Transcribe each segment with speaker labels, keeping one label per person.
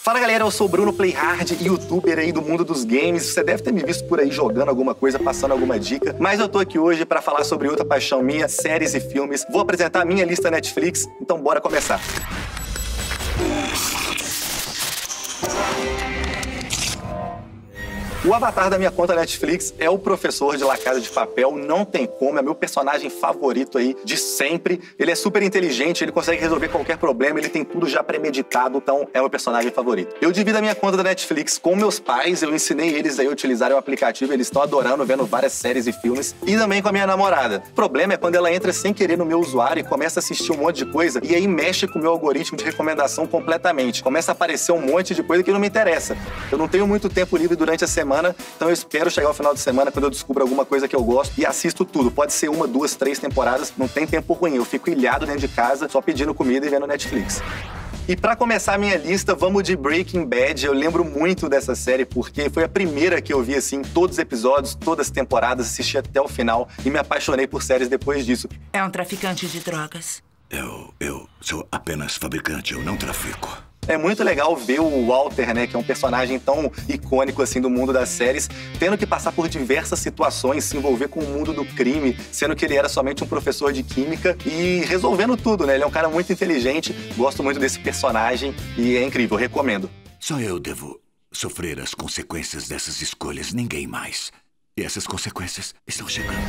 Speaker 1: Fala galera, eu sou o Bruno Playhard, youtuber aí do mundo dos games. Você deve ter me visto por aí jogando alguma coisa, passando alguma dica. Mas eu tô aqui hoje pra falar sobre outra paixão minha, séries e filmes. Vou apresentar a minha lista Netflix, então bora começar. O avatar da minha conta Netflix é o professor de La Casa de Papel, não tem como, é meu personagem favorito aí de sempre. Ele é super inteligente, ele consegue resolver qualquer problema, ele tem tudo já premeditado, então é meu personagem favorito. Eu divido a minha conta da Netflix com meus pais, eu ensinei eles aí a utilizarem o aplicativo, eles estão adorando, vendo várias séries e filmes, e também com a minha namorada. O problema é quando ela entra sem querer no meu usuário e começa a assistir um monte de coisa, e aí mexe com o meu algoritmo de recomendação completamente. Começa a aparecer um monte de coisa que não me interessa. Eu não tenho muito tempo livre durante a semana, então eu espero chegar ao final de semana quando eu descubro alguma coisa que eu gosto e assisto tudo. Pode ser 1, 2, 3 temporadas, não tem tempo ruim. Eu fico ilhado dentro de casa, só pedindo comida e vendo Netflix. E pra começar a minha lista, vamos de Breaking Bad. Eu lembro muito dessa série porque foi a primeira que eu vi, assim, todos os episódios, todas as temporadas, assisti até o final e me apaixonei por séries depois disso.
Speaker 2: É um traficante de drogas.
Speaker 3: Eu sou apenas fabricante, eu não trafico.
Speaker 1: É muito legal ver o Walter, né, que é um personagem tão icônico assim do mundo das séries, tendo que passar por diversas situações, se envolver com o mundo do crime, sendo que ele era somente um professor de química e resolvendo tudo, né? Ele é um cara muito inteligente, gosto muito desse personagem e é incrível, recomendo.
Speaker 3: Só eu devo sofrer as consequências dessas escolhas, ninguém mais. E essas consequências estão chegando.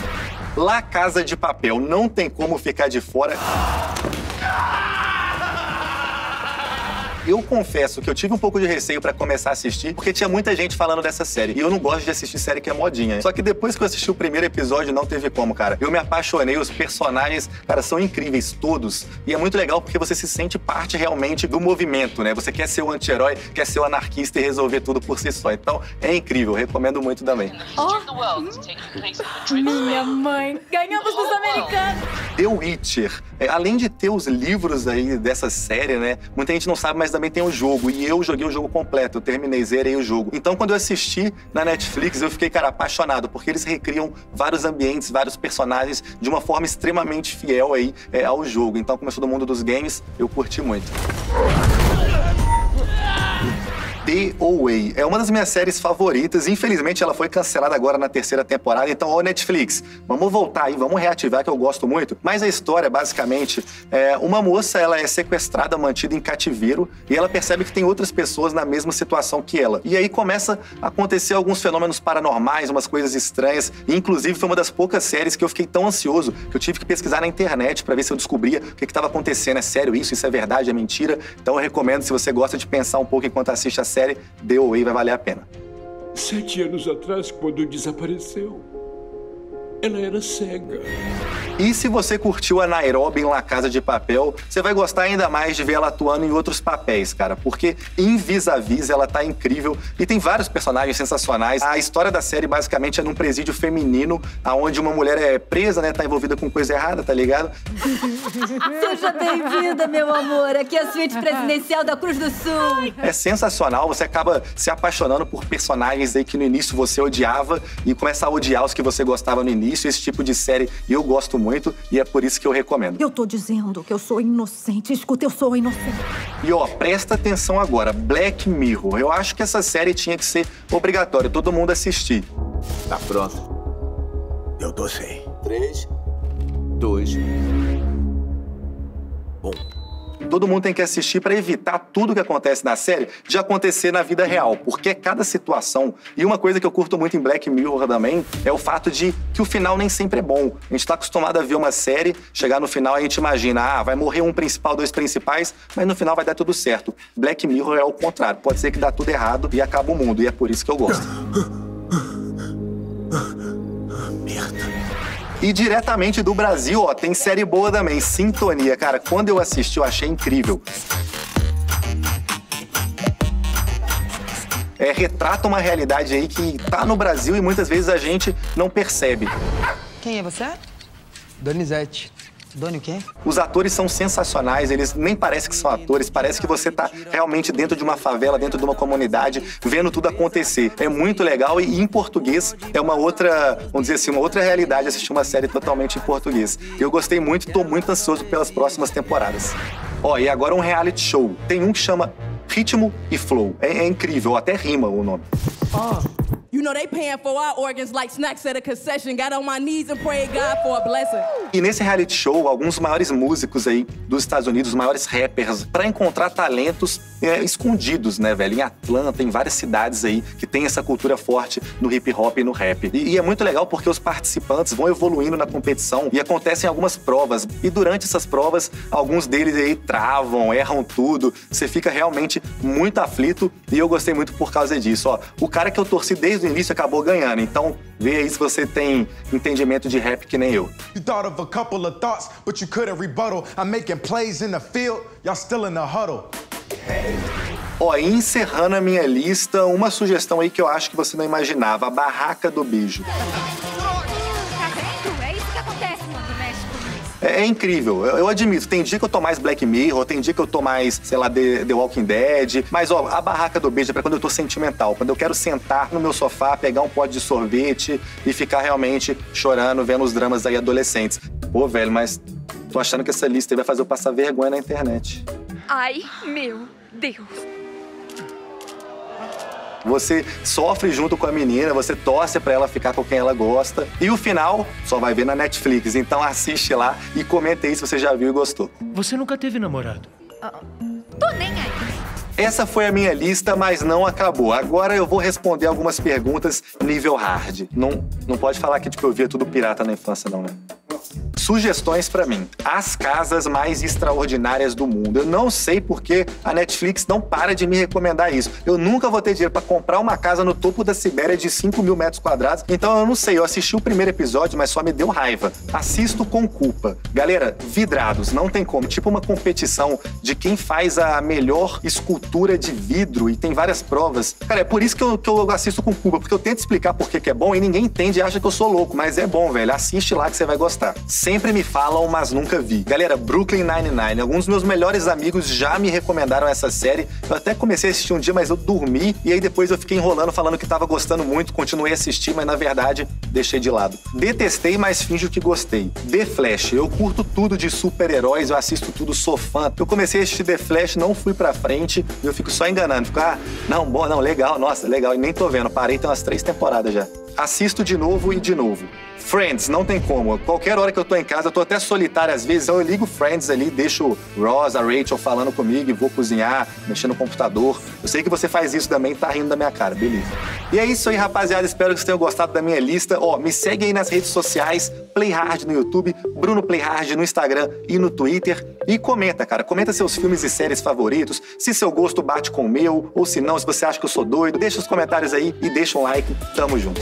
Speaker 1: La Casa de Papel, não tem como ficar de fora. Eu confesso que eu tive um pouco de receio pra começar a assistir, porque tinha muita gente falando dessa série. E eu não gosto de assistir série que é modinha. Só que depois que eu assisti o primeiro episódio, não teve como, cara. Eu me apaixonei, os personagens, cara, são incríveis, todos. E é muito legal porque você se sente parte realmente do movimento, né? Você quer ser o anti-herói, quer ser o anarquista e resolver tudo por si só. Então, é incrível, recomendo muito também.
Speaker 4: Minha mãe, ganhamos dos americanos!
Speaker 1: The Witcher, além de ter os livros aí dessa série, né? Muita gente não sabe, mas também tem o jogo, e eu joguei o jogo completo, eu terminei, zerei o jogo. Então, quando eu assisti na Netflix, eu fiquei, cara, apaixonado, porque eles recriam vários ambientes, vários personagens de uma forma extremamente fiel aí ao jogo. Então, como eu sou do mundo dos games, eu curti muito. The Away é uma das minhas séries favoritas. Infelizmente, ela foi cancelada agora na 3ª temporada. Então, ô Netflix, vamos voltar aí, vamos reativar, que eu gosto muito. Mas a história, basicamente, uma moça, ela é sequestrada, mantida em cativeiro, e ela percebe que tem outras pessoas na mesma situação que ela. E aí começa a acontecer alguns fenômenos paranormais, umas coisas estranhas. E, inclusive, foi uma das poucas séries que eu fiquei tão ansioso que eu tive que pesquisar na internet pra ver se eu descobria o que estava acontecendo. É sério isso? Isso é verdade? É mentira? Então, eu recomendo, se você gosta de pensar um pouco enquanto assiste a série, The Away vai valer a pena.
Speaker 5: 7 anos atrás, quando desapareceu, ela era cega.
Speaker 1: E se você curtiu a Nairobi em La Casa de Papel, você vai gostar ainda mais de ver ela atuando em outros papéis, cara. Porque em Vis-a-Vis ela tá incrível e tem vários personagens sensacionais. A história da série basicamente é num presídio feminino, onde uma mulher é presa, né? Tá envolvida com coisa errada, tá ligado?
Speaker 4: Seja bem-vinda, meu amor. Aqui é a suíte presidencial da Cruz do Sul.
Speaker 1: É sensacional, você acaba se apaixonando por personagens aí que no início você odiava e começa a odiar os que você gostava no início. Esse tipo de série eu gosto muito e é por isso que eu recomendo.
Speaker 4: Eu tô dizendo que eu sou inocente. Escuta, eu sou inocente.
Speaker 1: E ó, presta atenção agora, Black Mirror. Eu acho que essa série tinha que ser obrigatória, todo mundo assistir.
Speaker 6: Tá pronto?
Speaker 3: Eu tô sem.
Speaker 6: 3, 2, 1.
Speaker 1: Todo mundo tem que assistir para evitar tudo que acontece na série de acontecer na vida real, porque é cada situação. E uma coisa que eu curto muito em Black Mirror também é o fato de que o final nem sempre é bom. A gente tá acostumado a ver uma série, chegar no final a gente imagina, vai morrer um principal, 2 principais, mas no final vai dar tudo certo. Black Mirror é o contrário, pode ser que dá tudo errado e acaba o mundo, e é por isso que eu gosto.
Speaker 3: Merda.
Speaker 1: E diretamente do Brasil, ó, tem série boa também, Sintonia. Cara, quando eu assisti, eu achei incrível. Retrata uma realidade aí que tá no Brasil e muitas vezes a gente não percebe.
Speaker 2: Quem é você?
Speaker 7: Donizete.
Speaker 2: Doni o quê?
Speaker 1: Os atores são sensacionais, eles nem parecem que são atores, parece que você tá realmente dentro de uma favela, dentro de uma comunidade, vendo tudo acontecer. É muito legal e em português é uma outra, vamos dizer assim, uma outra realidade assistir uma série totalmente em português. Eu gostei muito e tô muito ansioso pelas próximas temporadas. Ó, e agora um reality show. Tem um que chama ritmo e flow. É incrível, até rima o nome.
Speaker 8: You know they paying for our organs like snacks at a concession. Got on my knees and prayed God for a blessing.
Speaker 1: E nesse reality show, alguns dos maiores músicos aí dos Estados Unidos, os maiores rappers, pra encontrar talentos escondidos, né, velho? Em Atlanta, em várias cidades aí que tem essa cultura forte no hip hop e no rap. E é muito legal porque os participantes vão evoluindo na competição e acontecem algumas provas. E durante essas provas, alguns deles aí travam, erram tudo. Você fica realmente muito aflito e eu gostei muito por causa disso. Ó, o cara que eu torci desde o início acabou ganhando. Então, vê aí se você tem entendimento de rap que nem eu.
Speaker 9: You thought of a couple of thoughts, but you couldn't rebuttal. I'm making plays in the field, y'all still in the huddle.
Speaker 1: Ó, e encerrando a minha lista, uma sugestão aí que eu acho que você não imaginava, a Barraca do Beijo.
Speaker 4: Tá vendo? É isso que acontece quando mexe com isso.
Speaker 1: É incrível, eu admito, tem dia que eu tô mais Black Mirror, tem dia que eu tô mais, sei lá, The Walking Dead, mas ó, a Barraca do Beijo é pra quando eu tô sentimental, quando eu quero sentar no meu sofá, pegar um pote de sorvete e ficar realmente chorando, vendo os dramas aí adolescentes. Pô, velho, mas tô achando que essa lista aí vai fazer eu passar vergonha na internet.
Speaker 10: Ai, meu Deus.
Speaker 1: Você sofre junto com a menina, você torce pra ela ficar com quem ela gosta. E o final só vai ver na Netflix. Então assiste lá e comenta aí se você já viu e gostou.
Speaker 11: Você nunca teve namorado?
Speaker 4: Tô nem aí.
Speaker 1: Essa foi a minha lista, mas não acabou. Agora eu vou responder algumas perguntas nível hard. Não pode falar que tipo, eu via tudo pirata na infância, não, né? Sugestões pra mim. As casas mais extraordinárias do mundo. Eu não sei porque a Netflix não para de me recomendar isso. Eu nunca vou ter dinheiro pra comprar uma casa no topo da Sibéria de 5.000 metros quadrados. Então eu não sei, eu assisti o primeiro episódio, mas só me deu raiva. Assisto com culpa. Galera, vidrados, não tem como. Tipo uma competição de quem faz a melhor escultura de vidro e tem várias provas. Cara, é por isso que eu assisto com culpa, porque eu tento explicar por que é bom e ninguém entende e acha que eu sou louco. Mas é bom, velho. Assiste lá que você vai gostar. Sempre me falam, mas nunca vi. Galera, Brooklyn Nine-Nine. Alguns dos meus melhores amigos já me recomendaram essa série. Eu até comecei a assistir um dia, mas eu dormi. E aí depois eu fiquei enrolando, falando que tava gostando muito. Continuei a assistir, mas na verdade deixei de lado. Detestei, mas finjo que gostei. The Flash. Eu curto tudo de super-heróis, eu assisto tudo, sou fã. Eu comecei a assistir The Flash, não fui pra frente. E eu fico só enganando. Fico, não, bom, não, legal, nossa, legal. E nem tô vendo. Parei, tem umas 3 temporadas já. Assisto de novo e de novo. Friends, não tem como. Qualquer hora que eu tô em casa, eu tô até solitário às vezes, eu ligo Friends ali, deixo Ross, a Rachel falando comigo e vou cozinhar, mexendo no computador. Eu sei que você faz isso também, tá rindo da minha cara, beleza. E é isso aí, rapaziada. Espero que vocês tenham gostado da minha lista. Ó, me segue aí nas redes sociais, Playhard no YouTube, Bruno Playhard no Instagram e no Twitter. E comenta, cara. Comenta seus filmes e séries favoritos, se seu gosto bate com o meu, ou se não, se você acha que eu sou doido. Deixa os comentários aí e deixa um like. Tamo junto.